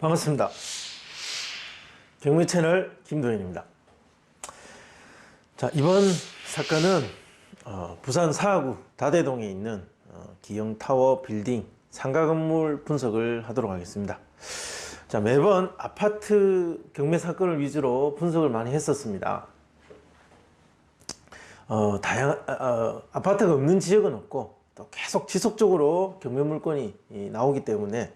반갑습니다. 경매 채널 김도현입니다. 자, 이번 사건은 부산 사하구 다대동에 있는 기영타워 빌딩 상가 건물 분석을 하도록 하겠습니다. 자, 매번 아파트 경매 사건을 위주로 분석을 많이 했었습니다. 아파트가 없는 지역은 없고 또 계속 지속적으로 경매 물건이 나오기 때문에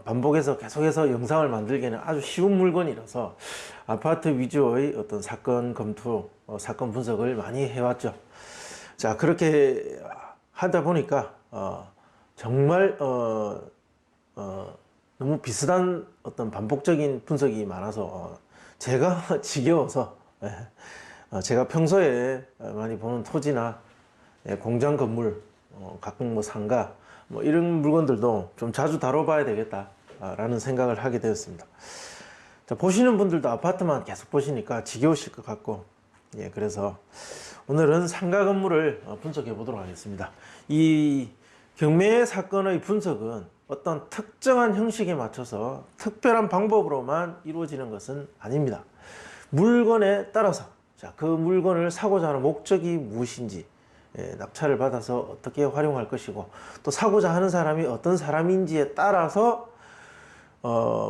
반복해서 계속해서 영상을 만들기에는 아주 쉬운 물건이라서 아파트 위주의 어떤 사건 검토, 사건 분석을 많이 해왔죠. 자, 그렇게 하다 보니까 정말 너무 비슷한 어떤 반복적인 분석이 많아서 제가 지겨워서 제가 평소에 많이 보는 토지나 공장 건물, 가끔 뭐 상가 뭐 이런 물건들도 좀 자주 다뤄봐야 되겠다 라는 생각을 하게 되었습니다. 자, 보시는 분들도 아파트만 계속 보시니까 지겨우실 것 같고, 그래서 오늘은 상가 건물을 분석해 보도록 하겠습니다. 이 경매 사건의 분석은 어떤 특정한 형식에 맞춰서 특별한 방법으로만 이루어지는 것은 아닙니다. 물건에 따라서, 자, 그 물건을 사고자 하는 목적이 무엇인지, 낙찰을 받아서 어떻게 활용할 것이고, 또 사고자 하는 사람이 어떤 사람인지에 따라서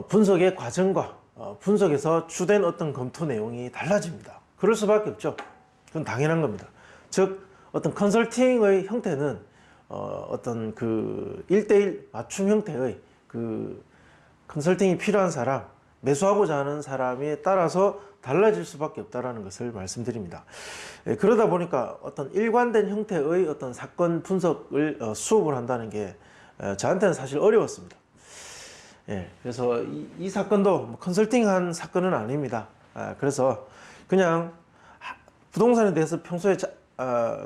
분석의 과정과 분석에서 주된 어떤 검토 내용이 달라집니다. 그럴 수밖에 없죠. 그건 당연한 겁니다. 즉, 어떤 컨설팅의 형태는 어떤 그 1대1 맞춤 형태의 그 컨설팅이 필요한 사람, 매수하고자 하는 사람에 따라서 달라질 수밖에 없다는 것을 말씀드립니다. 그러다 보니까 어떤 일관된 형태의 어떤 사건 분석을 수업을 한다는 게 저한테는 사실 어려웠습니다. 그래서 이 사건도 컨설팅한 사건은 아닙니다. 그래서 그냥 부동산에 대해서 평소에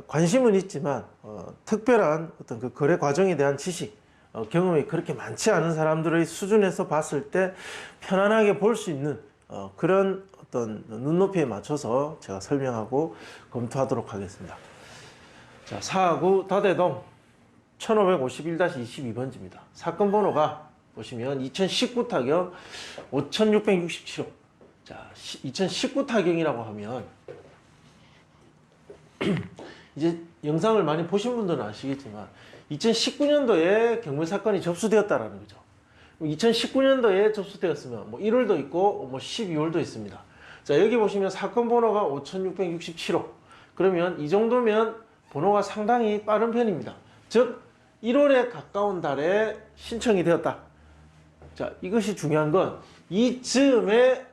관심은 있지만 특별한 어떤 그 거래 과정에 대한 지식, 경험이 그렇게 많지 않은 사람들의 수준에서 봤을 때 편안하게 볼 수 있는 그런 어떤 눈높이에 맞춰서 제가 설명하고 검토하도록 하겠습니다. 자, 사하구 다대동 1551-22번지입니다. 사건 번호가 보시면 2019 타경 5667호. 자, 2019 타경이라고 하면 이제 영상을 많이 보신 분들은 아시겠지만 2019년도에 경매 사건이 접수되었다라는 거죠. 2019년도에 접수되었으면 뭐 1월도 있고 뭐 12월도 있습니다. 자, 여기 보시면 사건 번호가 5667호. 그러면 이 정도면 번호가 상당히 빠른 편입니다. 즉 1월에 가까운 달에 신청이 되었다. 자, 이것이 중요한 건 이즈음에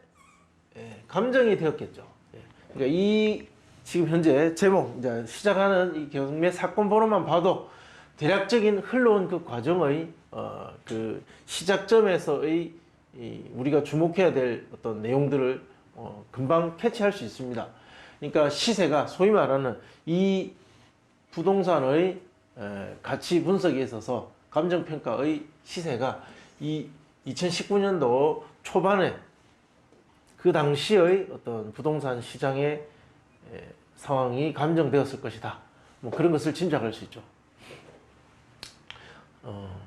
감정이 되었겠죠. 그러니까 이 지금 현재 제목, 이제 시작하는 이 경매 사건 번호만 봐도 대략적인 흘러온 그 과정의 그 시작점에서의 우리가 주목해야 될 어떤 내용들을 금방 캐치할 수 있습니다. 그러니까 시세가 소위 말하는 이 부동산의 가치 분석에 있어서 감정평가의 시세가 이 2019년도 초반에 그 당시의 어떤 부동산 시장의 상황이 감정되었을 것이다. 뭐 그런 것을 짐작할 수 있죠.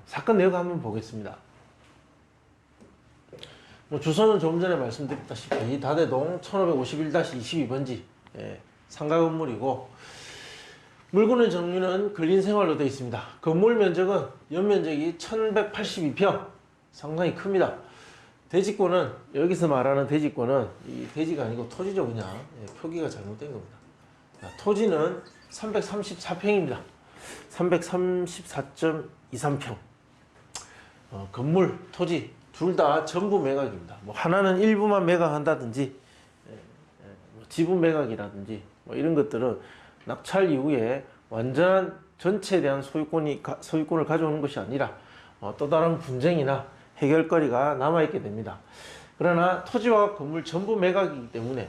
사건 내용 한번 보겠습니다. 뭐 주소는 조금 전에 말씀드렸다시피 다대동 1551-22번지 상가 건물이고, 물건의 종류는 근린생활로 되어 있습니다. 건물 면적은 연면적이 1182평, 상당히 큽니다. 대지권은, 여기서 말하는 대지권은 이 대지가 아니고 토지죠. 그냥 표기가 잘못된 겁니다. 토지는 334평입니다. 334.23평. 건물, 토지 둘 다 전부 매각입니다. 뭐 하나는 일부만 매각한다든지, 뭐 지분 매각이라든지 뭐 이런 것들은 낙찰 이후에 완전한 전체에 대한 소유권을 가져오는 것이 아니라 또 다른 분쟁이나 해결거리가 남아있게 됩니다. 그러나 토지와 건물 전부 매각이기 때문에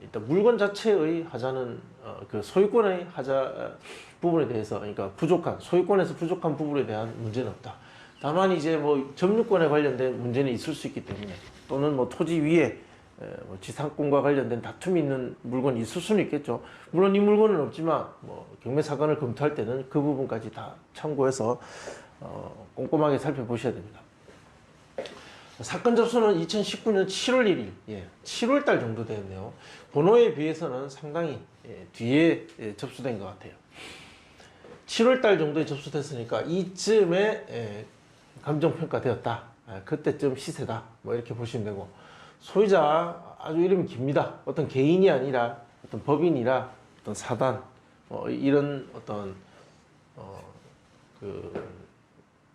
일단 물건 자체의 하자는 그 소유권의 하자 부분에 대해서, 그러니까 소유권에서 부족한 부분에 대한 문제는 없다. 다만 이제 뭐 점유권에 관련된 문제는 있을 수 있기 때문에, 또는 뭐 토지 위에 뭐 지상권과 관련된 다툼이 있는 물건이 있을 수는 있겠죠. 물론 이 물건은 없지만 뭐 경매 사건을 검토할 때는 그 부분까지 다 참고해서 꼼꼼하게 살펴보셔야 됩니다. 사건 접수는 2019년 7월 1일, 7월 달 정도 되었네요. 번호에 비해서는 상당히 뒤에 접수된 것 같아요. 7월 달 정도에 접수됐으니까 이쯤에 감정평가되었다. 그때쯤 시세다. 뭐 이렇게 보시면 되고, 소유자 아주 이름이 깁니다. 어떤 개인이 아니라 어떤 법인이라 어떤 사단, 이런 어떤 그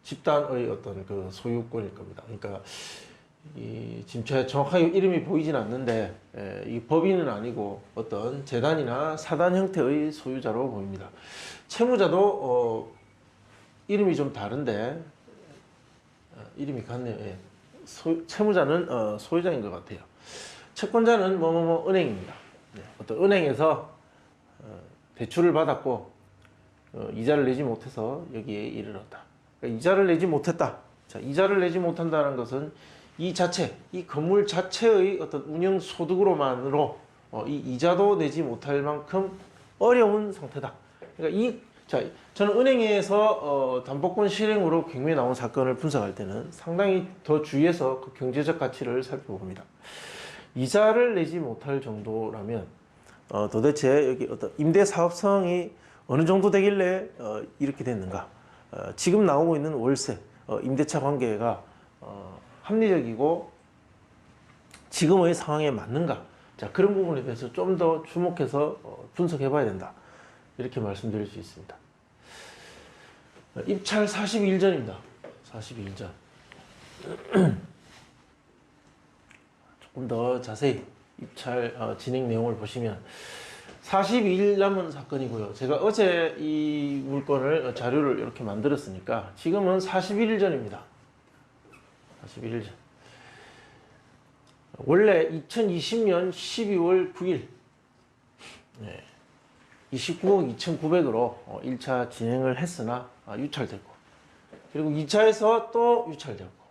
집단의 어떤 그 소유권일 겁니다. 그러니까 이 지금 제가 정확하게 이름이 보이진 않는데 이 법인은 아니고 어떤 재단이나 사단 형태의 소유자로 보입니다. 채무자도 이름이 좀 다른데 이름이 같네요. 채무자는 소유자인 것 같아요. 채권자는 뭐뭐뭐 은행입니다. 어떤 은행에서 대출을 받았고 이자를 내지 못해서 여기에 이르렀다. 그러니까 이자를 내지 못했다. 자, 이자를 내지 못한다는 것은 이 건물 자체의 어떤 운영 소득으로만으로 이 이자도 내지 못할 만큼 어려운 상태다. 그러니까 저는 은행에서 담보권 실행으로 경매에 나온 사건을 분석할 때는 상당히 더 주의해서 그 경제적 가치를 살펴봅니다. 이자를 내지 못할 정도라면 도대체 여기 어떤 임대 사업성이 어느 정도 되길래 이렇게 됐는가? 지금 나오고 있는 월세, 임대차 관계가 합리적이고 지금의 상황에 맞는가? 자, 그런 부분에 대해서 좀 더 주목해서 분석해 봐야 된다. 이렇게 말씀드릴 수 있습니다. 입찰 40일 전입니다. 40일 전. 조금 더 자세히 입찰 진행 내용을 보시면 42일 남은 사건이고요. 제가 어제 이 물건을 자료를 이렇게 만들었으니까 지금은 41일 전입니다. 41일 전. 원래 2020년 12월 9일 29억 2,900으로 1차 진행을 했으나 유찰됐고, 그리고 2차에서 또 유찰됐고,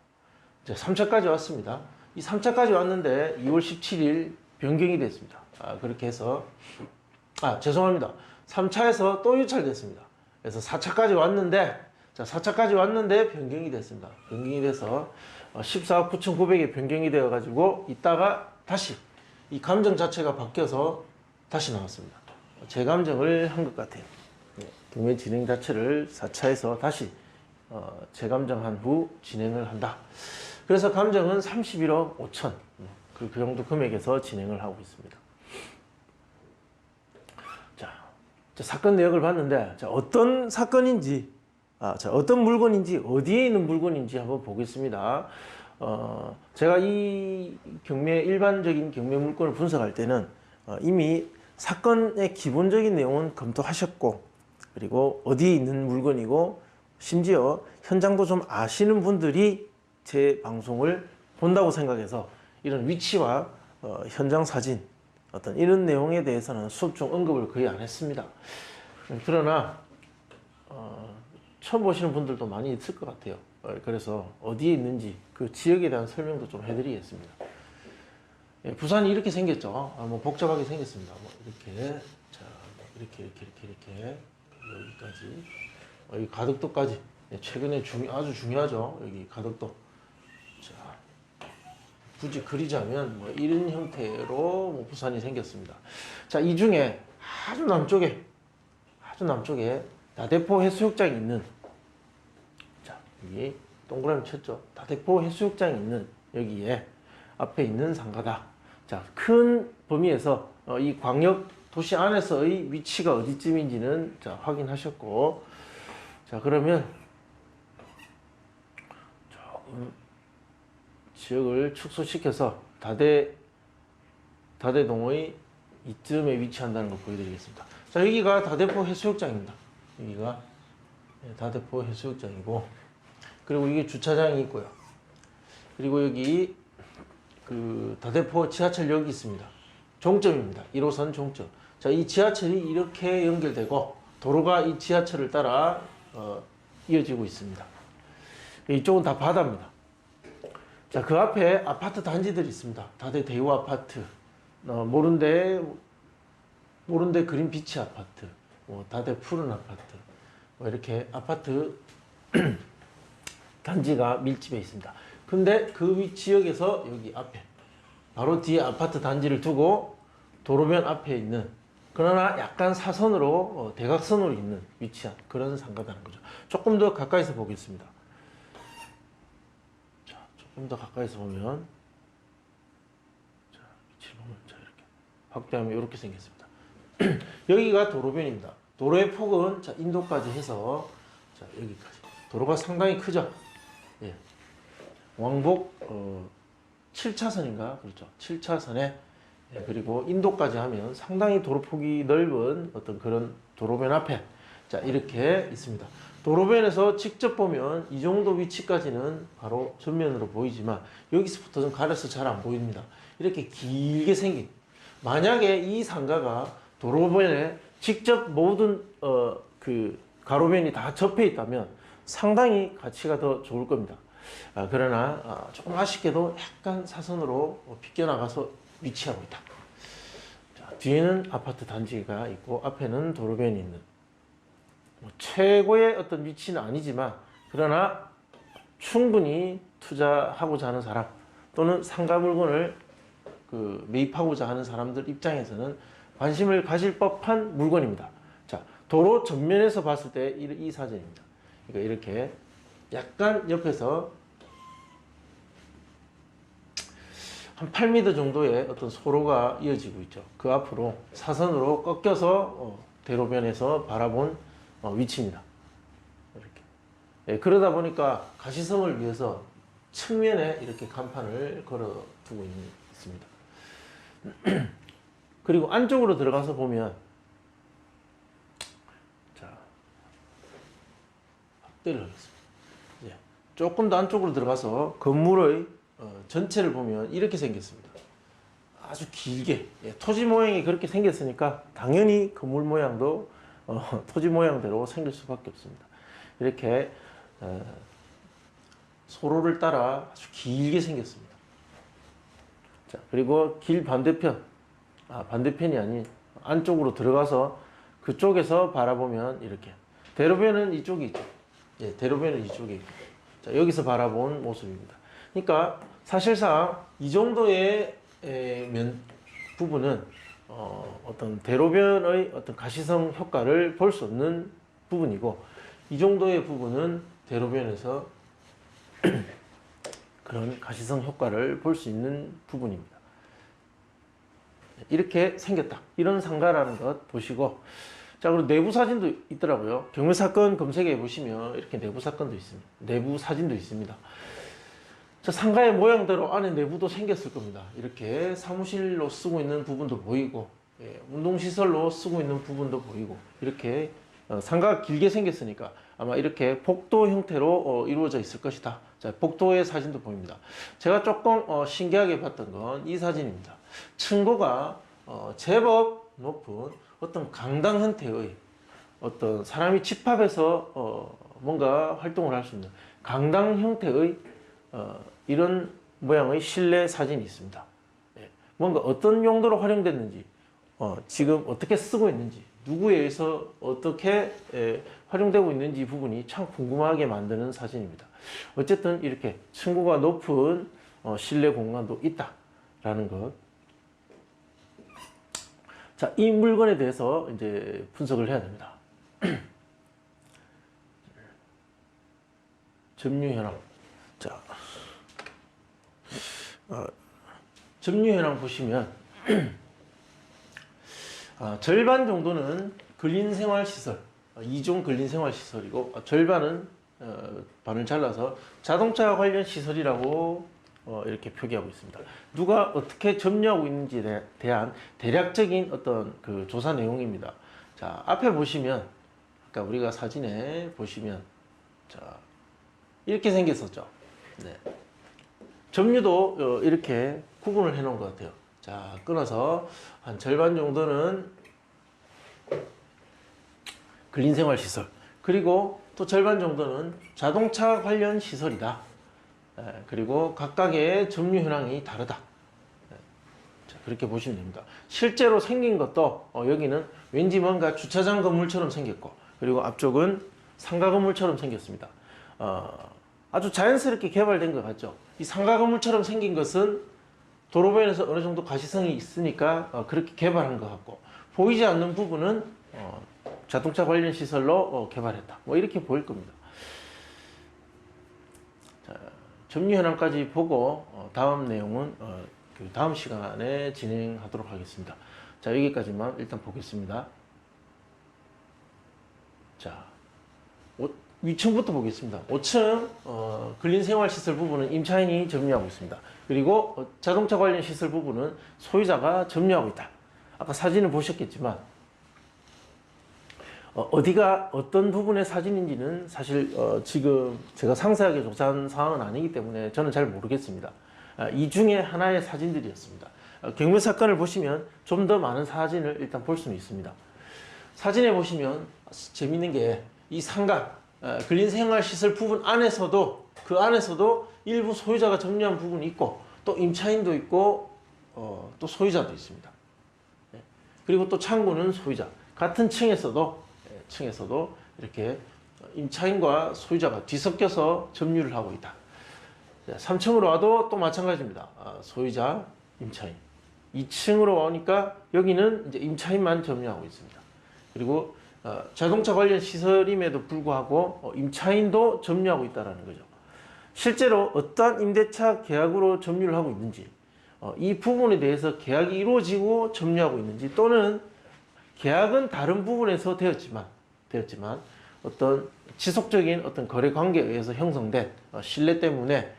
이제 3차까지 왔습니다. 이 3차까지 왔는데 2월 17일 변경이 됐습니다. 그렇게 해서 죄송합니다. 3차에서 또 유찰됐습니다. 그래서 4차까지 왔는데, 자, 4차까지 왔는데 변경이 됐습니다. 변경이 돼서 14억 9,900에 변경이 되어가지고 있다가 다시 이 감정 자체가 바뀌어서 다시 나왔습니다. 재감정을 한 것 같아요. 경매 진행 자체를 4차에서 다시 재감정한 후 진행을 한다. 그래서 감정은 31억 5천 그 정도 금액에서 진행을 하고 있습니다. 자, 사건 내역을 봤는데 어떤 사건인지, 어떤 물건인지, 어디에 있는 물건인지 한번 보겠습니다. 제가 이 일반적인 경매 물건을 분석할 때는 이미 사건의 기본적인 내용은 검토하셨고, 그리고 어디에 있는 물건이고, 심지어 현장도 좀 아시는 분들이 제 방송을 본다고 생각해서 이런 위치와 현장 사진, 어떤 이런 내용에 대해서는 수업 중 언급을 거의 안 했습니다. 그러나 처음 보시는 분들도 많이 있을 것 같아요. 그래서 어디에 있는지 그 지역에 대한 설명도 좀 해드리겠습니다. 부산이 이렇게 생겼죠. 뭐 복잡하게 생겼습니다. 뭐 이렇게, 자, 이렇게 여기까지, 여기 가덕도까지. 최근에 아주 중요하죠. 여기 가덕도. 자, 굳이 그리자면 뭐 이런 형태로 뭐 부산이 생겼습니다. 자, 이 중에 아주 남쪽에 다대포 해수욕장이 있는, 자, 여기 동그라미 쳤죠. 다대포 해수욕장이 있는 여기에 앞에 있는 상가다. 자, 큰 범위에서 이 광역 도시 안에서의 위치가 어디쯤인지는 자, 확인하셨고, 자, 그러면 조금 지역을 축소시켜서 다대동의 이쯤에 위치한다는 걸 보여드리겠습니다. 자, 여기가 다대포 해수욕장입니다. 여기가 다대포 해수욕장이고, 그리고 이게 주차장이 있고요. 그리고 여기 그 다대포 지하철역이 있습니다. 종점입니다. 1호선 종점. 자, 이 지하철이 이렇게 연결되고 도로가 이 지하철을 따라 이어지고 있습니다. 이쪽은 다 바다입니다. 자, 그 앞에 아파트 단지들이 있습니다. 다대 대우 아파트, 모른데 그린 비치 아파트, 다대 푸른 아파트, 이렇게 아파트 단지가 밀집해 있습니다. 근데 그 지역에서 여기 앞에 바로 뒤에 아파트 단지를 두고 도로변 앞에 있는, 그러나 약간 사선으로 대각선으로 있는 위치한 그런 상가다는 거죠. 조금 더 가까이서 보겠습니다. 자, 조금 더 가까이서 보면, 자, 위치를 보면, 자, 이렇게 확대하면 이렇게 생겼습니다. 여기가 도로변입니다. 도로의 폭은, 자, 인도까지 해서, 자, 여기까지. 도로가 상당히 크죠. 예. 왕복 7차선인가? 그렇죠. 7차선에, 예, 그리고 인도까지 하면 상당히 도로폭이 넓은 어떤 그런 도로변 앞에, 자, 이렇게 있습니다. 도로변에서 직접 보면 이 정도 위치까지는 바로 전면으로 보이지만 여기서부터 좀 가려서 잘 안 보입니다. 이렇게 길게 생긴, 만약에 이 상가가 도로변에 직접 모든 그 가로변이 다 접해 있다면 상당히 가치가 더 좋을 겁니다. 그러나 조금 아쉽게도 약간 사선으로 비껴나가서 위치하고 있다. 자, 뒤에는 아파트 단지가 있고 앞에는 도로변이 있는, 최고의 어떤 위치는 아니지만 그러나 충분히 투자하고자 하는 사람 또는 상가 물건을 매입하고자 하는 사람들 입장에서는 관심을 가질 법한 물건입니다. 자, 도로 전면에서 봤을 때 이 사진입니다. 그러니까 이렇게 약간 옆에서 한 8m 정도의 어떤 소로가 이어지고 있죠. 그 앞으로 사선으로 꺾여서 대로변에서 바라본 위치입니다. 이렇게. 예, 그러다 보니까 가시성을 위해서 측면에 이렇게 간판을 걸어 두고 있습니다. 그리고 안쪽으로 들어가서 보면, 자, 확대를 하겠습니다. 예, 조금 더 안쪽으로 들어가서 건물의 전체를 보면 이렇게 생겼습니다. 아주 길게, 예, 토지 모양이 그렇게 생겼으니까 당연히 건물 모양도 토지 모양대로 생길 수밖에 없습니다. 이렇게 소로를 따라 아주 길게 생겼습니다. 자, 그리고 길 반대편, 반대편이 아닌 안쪽으로 들어가서 그쪽에서 바라보면 이렇게 대로변은 이쪽이 있죠. 예, 대로변은 이쪽에 있고, 자, 여기서 바라본 모습입니다. 그러니까 사실상 이 정도의 부분은 어떤 대로변의 어떤 가시성 효과를 볼 수 없는 부분이고, 이 정도의 부분은 대로변에서 그런 가시성 효과를 볼 수 있는 부분입니다. 이렇게 생겼다, 이런 상가라는 것 보시고, 자, 그리고 내부 사진도 있더라고요. 경매 사건 검색해 보시면 이렇게 내부 사건도 있습니다. 내부 사진도 있습니다. 자, 상가의 모양대로 안에 내부도 생겼을 겁니다. 이렇게 사무실로 쓰고 있는 부분도 보이고, 예, 운동시설로 쓰고 있는 부분도 보이고, 이렇게 상가가 길게 생겼으니까 아마 이렇게 복도 형태로 이루어져 있을 것이다. 자, 복도의 사진도 보입니다. 제가 조금 신기하게 봤던 건 이 사진입니다. 층고가 제법 높은 어떤 강당 형태의, 어떤 사람이 집합해서 뭔가 활동을 할 수 있는 강당 형태의 이런 모양의 실내 사진이 있습니다. 예, 뭔가 어떤 용도로 활용됐는지, 지금 어떻게 쓰고 있는지, 누구에 의해서 어떻게 활용되고 있는지 부분이 참 궁금하게 만드는 사진입니다. 어쨌든 이렇게 층고가 높은 실내 공간도 있다라는 것. 자, 이 물건에 대해서 이제 분석을 해야 됩니다. 점유 현황. 자, 점유 현황 보시면 절반 정도는 근린생활시설, 2종 근린생활시설이고, 절반은 반을 잘라서 자동차 관련 시설이라고 이렇게 표기하고 있습니다. 누가 어떻게 점유하고 있는지에 대한 대략적인 어떤 그 조사 내용입니다. 자, 앞에 보시면, 아까 우리가 사진에 보시면, 자, 이렇게 생겼었죠. 네. 점유도 이렇게 구분을 해 놓은 것 같아요. 자, 끊어서 한 절반 정도는 근린생활시설, 그리고 또 절반 정도는 자동차 관련 시설이다. 그리고 각각의 점유 현황이 다르다. 자, 그렇게 보시면 됩니다. 실제로 생긴 것도 여기는 왠지 뭔가 주차장 건물처럼 생겼고, 그리고 앞쪽은 상가 건물처럼 생겼습니다. 아주 자연스럽게 개발된 것 같죠. 이 상가 건물처럼 생긴 것은 도로변에서 어느 정도 가시성이 있으니까 그렇게 개발한 것 같고, 보이지 않는 부분은 자동차 관련 시설로 개발했다. 뭐 이렇게 보일 겁니다. 자, 점유 현황까지 보고 다음 내용은 그 다음 시간에 진행하도록 하겠습니다. 자, 여기까지만 일단 보겠습니다. 자, 위층부터 보겠습니다. 5층 근린생활시설 부분은 임차인이 점유하고 있습니다. 그리고 자동차 관련 시설 부분은 소유자가 점유하고 있다. 아까 사진을 보셨겠지만 어디가 어떤 부분의 사진인지는 사실 지금 제가 상세하게 조사한 사항은 아니기 때문에 저는 잘 모르겠습니다. 이 중에 하나의 사진들이었습니다. 경매 사건을 보시면 좀 더 많은 사진을 일단 볼 수는 있습니다. 사진에 보시면 재밌는 게 이 상가 근린생활시설 부분 안에서도 그 안에서도 일부 소유자가 점유한 부분이 있고 또 임차인도 있고 또 소유자도 있습니다. 그리고 또 창고는 소유자 같은 층에서도 이렇게 임차인과 소유자가 뒤섞여서 점유를 하고 있다. 3층으로 와도 또 마찬가지입니다. 소유자, 임차인. 2층으로 오니까 여기는 이제 임차인만 점유하고 있습니다. 그리고 자동차 관련 시설임에도 불구하고 임차인도 점유하고 있다는 거죠. 실제로 어떠한 임대차 계약으로 점유를 하고 있는지, 이 부분에 대해서 계약이 이루어지고 점유하고 있는지, 또는 계약은 다른 부분에서 되었지만 어떤 지속적인 어떤 거래 관계에 의해서 형성된 신뢰 때문에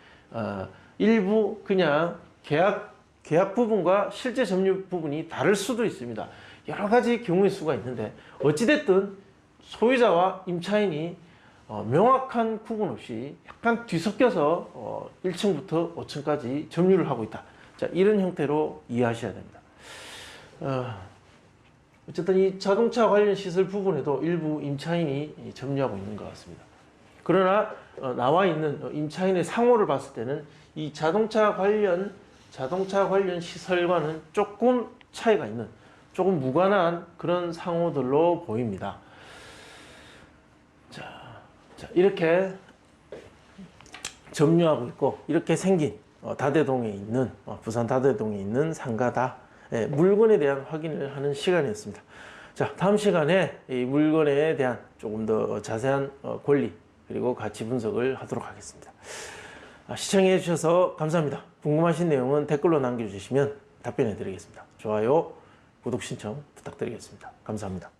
일부 그냥 계약 부분과 실제 점유 부분이 다를 수도 있습니다. 여러 가지 경우의 수가 있는데 어찌됐든 소유자와 임차인이 명확한 구분 없이 약간 뒤섞여서 1층부터 5층까지 점유를 하고 있다. 자, 이런 형태로 이해하셔야 됩니다. 어쨌든 이 자동차 관련 시설 부분에도 일부 임차인이 점유하고 있는 것 같습니다. 그러나 나와 있는 임차인의 상호를 봤을 때는 이 자동차 관련 시설과는 조금 차이가 있는, 조금 무관한 그런 상호들로 보입니다. 자, 이렇게 점유하고 있고 이렇게 생긴 다대동에 있는 부산 다대동에 있는 상가다. 물건에 대한 확인을 하는 시간이었습니다. 자, 다음 시간에 이 물건에 대한 조금 더 자세한 권리 그리고 가치 분석을 하도록 하겠습니다. 시청해 주셔서 감사합니다. 궁금하신 내용은 댓글로 남겨주시면 답변해 드리겠습니다. 좋아요, 구독 신청 부탁드리겠습니다. 감사합니다.